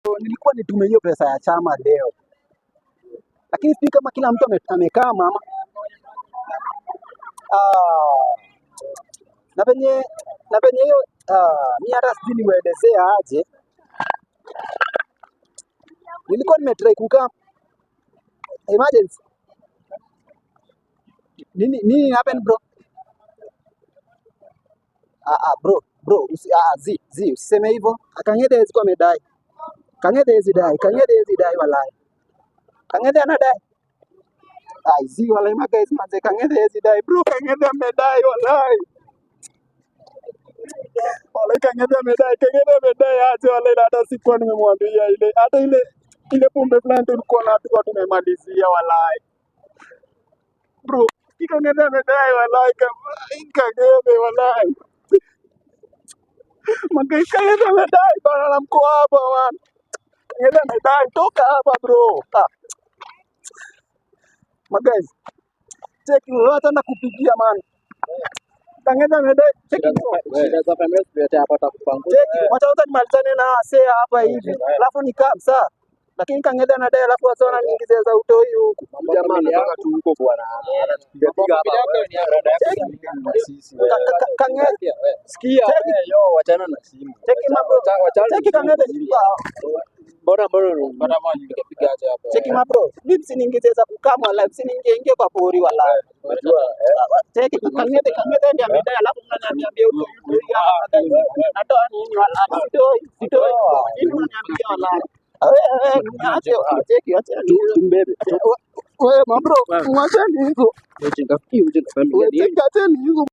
Nilikuwa nitume hiyo pesa ya chama leo, lakini sijui kama kila mtu amekaa mama. Na penye hiyo mimi hata sijui niwaelezea aje. Nilikuwa nimetry kukaa emergency. Nini happen bro? Bro, usiseme hivyo. Kang'ethe hawezi kuwa amedai. Kang'ethe hawezi dai walai. Kang'ethe anadai. Walai guys, manze Kang'ethe hawezi dai bro. Kang'ethe amedai walai. Walai Kang'ethe amedai aje walai, hata sikuwa nimemwambia ile pombe fulani tulikuwa tumemalizia walai. Bro, Kang'ethe amedai walai, Kang'ethe walai. Magai Kang'ethe amedai bana, na mko hapa man. Kang'ethe amedai, toka hapa bro. Magai, cheki hata nakupigia man. Kang'ethe amedai, cheki wacha nimalizane na wasea hapa hivi. Alafu nikaa saa. Lakini Kang'ethe anadai, alafu wasona niingize za utoi huku. Jamaa nataka tu huko bwana. Anatupiga hapa. Kang'ethe, Sikia wewe, wachana na simu. Cheki Kang'ethe. Bora nikapiga aje hapa. Cheki bro, mimi siniingize za kukama live, siniingie kwa pori wala. Unajua Cheki Kang'ethe ndiye amedai, alafu mnaniambia huko natoa nini wala. Sitoi. Nini unaniambia wala. Cheki acha tumbebe. Wewe bro, mwacha hizo. uje ngafiki uje ngafiki. Cheki acha hizo.